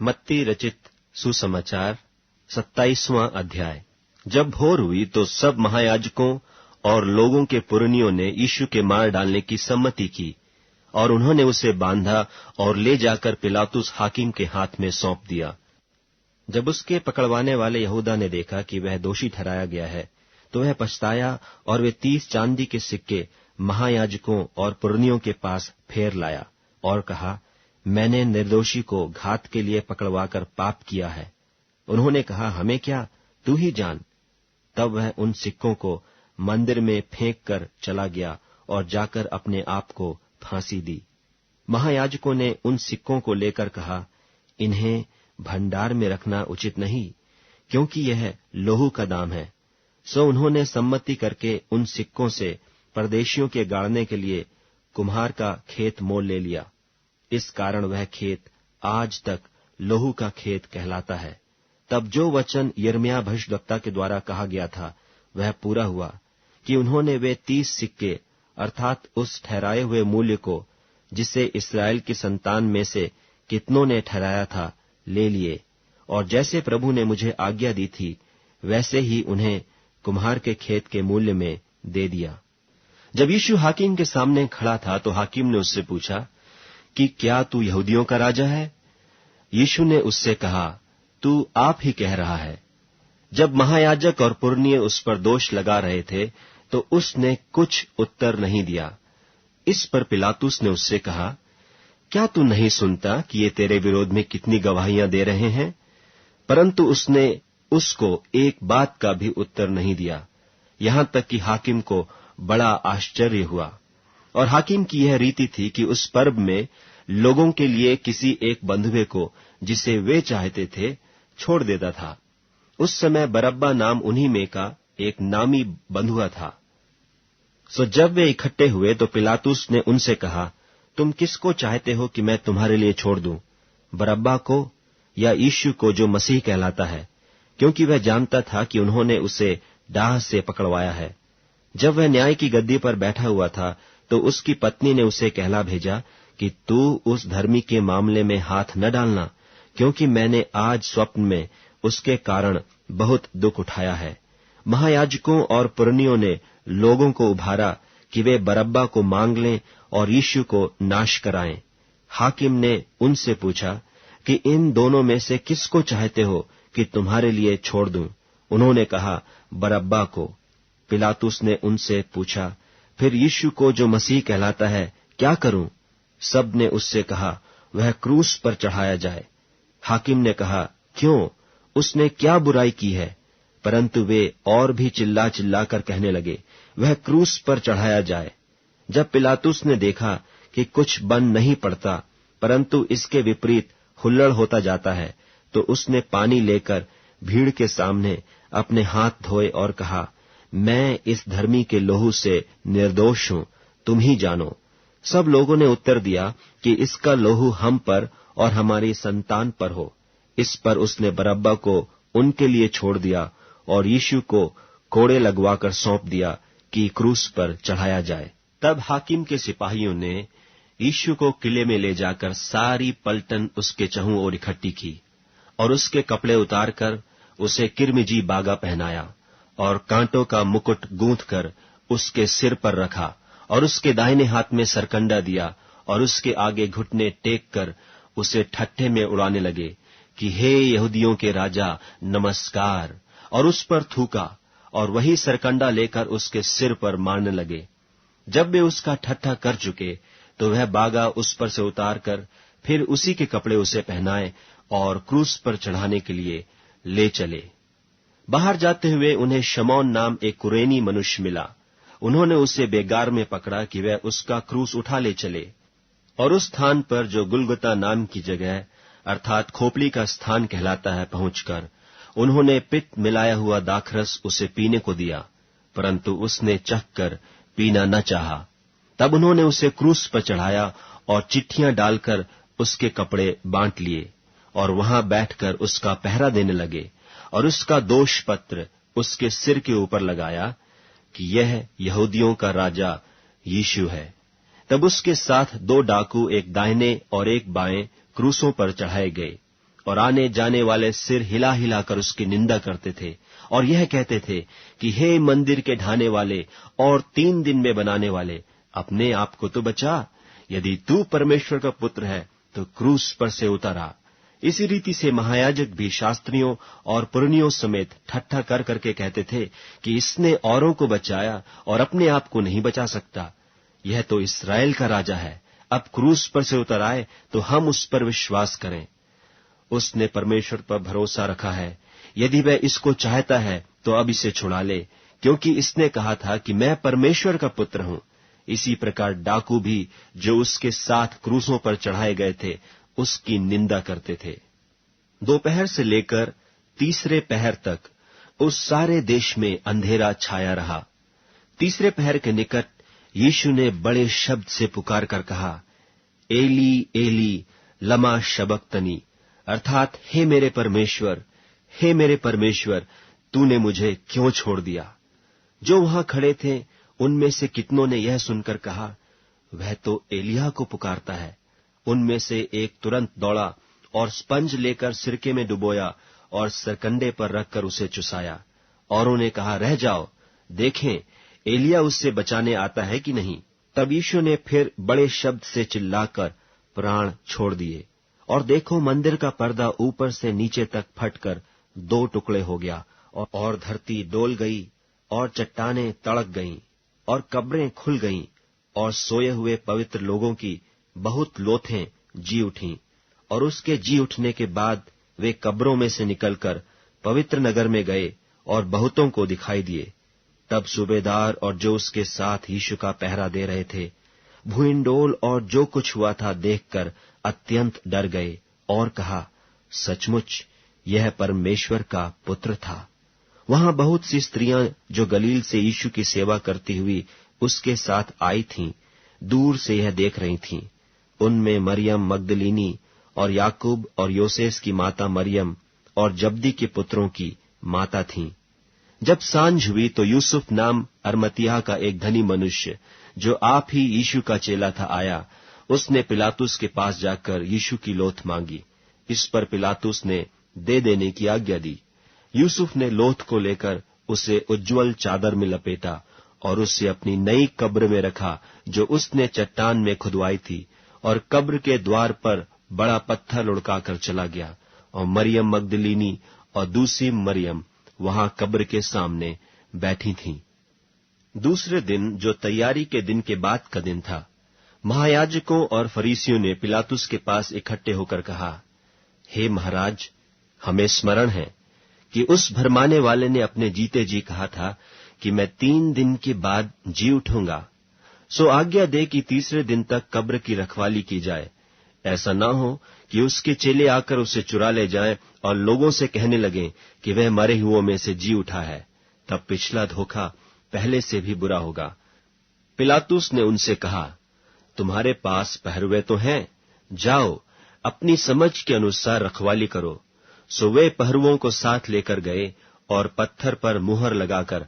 मत्ती रचित सुसमाचार 27वां अध्याय। जब भोर हुई तो सब महायाजकों और लोगों के पुरनियों ने यीशु के मार डालने की सम्मति की और उन्होंने उसे बांधा और ले जाकर पिलातुस हाकिम के हाथ में सौंप दिया। जब उसके पकड़वाने वाले यहूदा ने देखा कि वह दोषी ठहराया गया है, तो वह पछताया और वे 30 चांदी के सिक्के महायाजकों और पुरनियों के पास फेर लाया और कहा, मैंने निर्दोषी को घात के लिए पकड़वाकर पाप किया है। उन्होंने कहा, हमें क्या, तू ही जान। तब वह उन सिक्कों को मंदिर में फेंक कर चला गया और जाकर अपने आप को फांसी दी। महायाजकों ने उन सिक्कों को लेकर कहा, इन्हें भंडार में रखना उचित नहीं, क्योंकि यह लोहू का दाम है। सो उन्होंने सम्मति करके उन सिक्कों से परदेशियों के गाड़ने के लिए कुम्हार का खेत मोल ले लिया। इस कारण वह खेत आज तक लोहू का खेत कहलाता है। तब जो वचन यिर्मयाह भविष्यद्वक्ता के द्वारा कहा गया था वह पूरा हुआ कि उन्होंने वे 30 सिक्के अर्थात उस ठहराए हुए मूल्य को, जिसे इस्राएल की संतान में से कितनों ने ठहराया था, ले लिए और जैसे प्रभु ने मुझे आज्ञा दी थी वैसे ही उन्हें कुम्हार के खेत के मूल्य में दे दिया। जब यीशु हाकिम के सामने खड़ा था तो हाकिम ने उससे पूछा कि क्या तू यहूदियों का राजा है? यीशु ने उससे कहा, तू आप ही कह रहा है। जब महायाजक और पुरनिये उस पर दोष लगा रहे थे तो उसने कुछ उत्तर नहीं दिया। इस पर पिलातुस ने उससे कहा, क्या तू नहीं सुनता कि ये तेरे विरोध में कितनी गवाहियां दे रहे हैं? परंतु उसने उसको एक बात का भी उत्तर नहीं दिया, यहां तक कि हाकिम को बड़ा आश्चर्य हुआ। और हाकिम की यह रीति थी कि उस पर्व में लोगों के लिए किसी एक बंधुए को, जिसे वे चाहते थे, छोड़ देता था। उस समय बरअब्बा नाम उन्हीं में का एक नामी बंधुआ था। सो जब वे इकट्ठे हुए तो पिलातुस ने उनसे कहा, तुम किसको चाहते हो कि मैं तुम्हारे लिए छोड़ दूं, बरअब्बा को या यीशु को जो मसीह कहलाता है? क्योंकि वह जानता था कि उन्होंने उसे डाह से पकड़वाया है। जब वह न्याय की गद्दी पर बैठा हुआ था तो उसकी पत्नी ने उसे कहला भेजा कि तू उस धर्मी के मामले में हाथ न डालना, क्योंकि मैंने आज स्वप्न में उसके कारण बहुत दुख उठाया है। महायाजकों और पुरनियों ने लोगों को उभारा कि वे बरअब्बा को मांग लें और यीशु को नाश कराएं। हाकिम ने उनसे पूछा कि इन दोनों में से किसको चाहते हो कि तुम्हारे लिए छोड़ दूं? उन्होंने कहा, बरअब्बा को। पिलातुस ने उनसे पूछा, फिर यीशु को जो मसीह कहलाता है क्या करूं? सब ने उससे कहा, वह क्रूस पर चढ़ाया जाए। हाकिम ने कहा, क्यों, उसने क्या बुराई की है? परंतु वे और भी चिल्ला चिल्ला कर कहने लगे, वह क्रूस पर चढ़ाया जाए। जब पिलातुस ने देखा कि कुछ बन नहीं पड़ता परंतु इसके विपरीत हुल्लड़ होता जाता है, तो उसने पानी लेकर भीड़ के सामने अपने हाथ धोए और कहा, मैं इस धर्मी के लोहू से निर्दोष हूं, तुम ही जानो। सब लोगों ने उत्तर दिया कि इसका लोहू हम पर और हमारी संतान पर हो। इस पर उसने बरअब्बा को उनके लिए छोड़ दिया और यीशु को कोड़े लगवाकर सौंप दिया कि क्रूस पर चढ़ाया जाए। तब हाकिम के सिपाहियों ने यीशु को किले में ले जाकर सारी पलटन उसके चहुं ओर इकट्ठी की और उसके कपड़े उतारकर उसे किरमिजी बागा पहनाया और कांटों का मुकुट गूंथ कर उसके सिर पर रखा और उसके दाहिने हाथ में सरकंडा दिया और उसके आगे घुटने टेक कर उसे ठट्ठे में उड़ाने लगे कि हे यहूदियों के राजा, नमस्कार, और उस पर थूका और वही सरकंडा लेकर उसके सिर पर मारने लगे। जब वे उसका ठट्ठा कर चुके तो वह बागा उस पर से उतार कर फिर उसी के कपड़े उसे पहनाए और क्रूस पर चढ़ाने के लिए ले चले। बाहर जाते हुए उन्हें शमौन नाम एक कुरेनी मनुष्य मिला। उन्होंने उसे बेगार में पकड़ा कि वह उसका क्रूस उठा ले चले। और उस स्थान पर जो गुलगुता नाम की जगह अर्थात खोपड़ी का स्थान कहलाता है पहुंचकर उन्होंने पित्त मिलाया हुआ दाखरस उसे पीने को दिया, परंतु उसने चखकर पीना न चाहा। तब उन्होंने उसे क्रूस पर चढ़ाया और चिट्ठियां डालकर उसके कपड़े बांट लिए और वहां बैठकर उसका पहरा देने लगे और उसका दोष पत्र उसके सिर के ऊपर लगाया कि यह यहूदियों का राजा यीशु है। तब उसके साथ 2 डाकू एक दाहिने और एक बाएं क्रूसों पर चढ़ाए गए और आने जाने वाले सिर हिला हिला कर उसकी निंदा करते थे और यह कहते थे कि हे मंदिर के ढाने वाले और 3 दिन में बनाने वाले, अपने आप को तो बचा। यदि तू परमेश्वर का पुत्र है तो क्रूस पर से उतर आ। इसी रीति से महायाजक भी शास्त्रियों और पुरनियों समेत ठट्ठा कर करके कहते थे कि इसने औरों को बचाया और अपने आप को नहीं बचा सकता। यह तो इस्राएल का राजा है, अब क्रूस पर से उतर आए तो हम उस पर विश्वास करें। उसने परमेश्वर पर भरोसा रखा है। यदि वह इसको चाहता है तो अब इसे छुड़ा ले, क्योंकि इसने कहा था कि मैं परमेश्वर का पुत्र हूं। इसी प्रकार डाकू भी जो उसके साथ क्रूसों पर चढ़ाए गए थे उसकी निंदा करते थे। दोपहर से लेकर तीसरे पहर तक उस सारे देश में अंधेरा छाया रहा। तीसरे पहर के निकट यीशु ने बड़े शब्द से पुकार कर कहा, एली एली लमा शबक्तनी, अर्थात हे मेरे परमेश्वर, तूने मुझे क्यों छोड़ दिया। जो वहां खड़े थे उनमें से कितनों ने यह सुनकर कहा, वह तो एलिय्याह को पुकारता है। उनमें से एक तुरंत दौड़ा और स्पंज लेकर सिरके में डुबोया और सरकंडे पर रखकर उसे चुसाया। औरों ने कहा, रह जाओ, देखें एलिय्याह उससे बचाने आता है कि नहीं। तब यीशु ने फिर बड़े शब्द से चिल्लाकर प्राण छोड़ दिए, और देखो मंदिर का पर्दा ऊपर से नीचे तक फटकर 2 टुकड़े हो गया, और धरती डोल गई, और चट्टानें तड़क गईं, और कब्रें खुल गईं, और सोए हुए पवित्र लोगों की बहुत लोथें जी उठीं। और उसके जी उठने के बाद वे कब्रों में से निकलकर पवित्र नगर में गए और बहुतों को दिखाई दिए। तब सूबेदार और जो उसके साथ यीशु का पहरा दे रहे थे भूइंडोल और जो कुछ हुआ था देखकर अत्यंत डर गए और कहा, सचमुच यह परमेश्वर का पुत्र था। वहां बहुत सी स्त्रियां जो गलील से यीशु की सेवा करती हुई उसके साथ आई थीं, दूर से यह देख रही थीं। उनमें मरियम मगदलीनी और याकूब और योसेस की माता मरियम और जब्दी के पुत्रों की माता थीं। जब सांझ हुई तो यूसुफ नाम अरमतियाह का एक धनी मनुष्य, जो आप ही यीशु का चेला था, आया। उसने पिलातुस के पास जाकर यीशु की लोथ मांगी। इस पर पिलातुस ने दे देने की आज्ञा दी। यूसुफ ने लोथ को लेकर उसे उज्ज्वल चादर में लपेटा और उसे अपनी नई कब्र में रखा जो उसने चट्टान में खुदवाई थी, और कब्र के द्वार पर बड़ा पत्थर लुढ़काकर चला गया। और मरियम मगदलीनी और दूसरी मरियम वहां कब्र के सामने बैठी थीं। दूसरे दिन, जो तैयारी के दिन के बाद का दिन था, महायाजकों और फरीसियों ने पिलातुस के पास इकट्ठे होकर कहा, हे महाराज, हमें स्मरण है कि उस भरमाने वाले ने अपने जीते जी कहा था कि मैं 3 दिन के बाद जी उठूंगा। सो आज्ञा दे कि तीसरे दिन तक कब्र की रखवाली की जाए, ऐसा न हो कि उसके चेले आकर उसे चुरा ले जाएं और लोगों से कहने लगें कि वह मरे हुओं में से जी उठा है। तब पिछला धोखा पहले से भी बुरा होगा। पिलातुस ने उनसे कहा, तुम्हारे पास पहरुए तो हैं, जाओ अपनी समझ के अनुसार रखवाली करो। सो वे पहरुओं को साथ लेकर गए और पत्थर पर मुहर लगाकर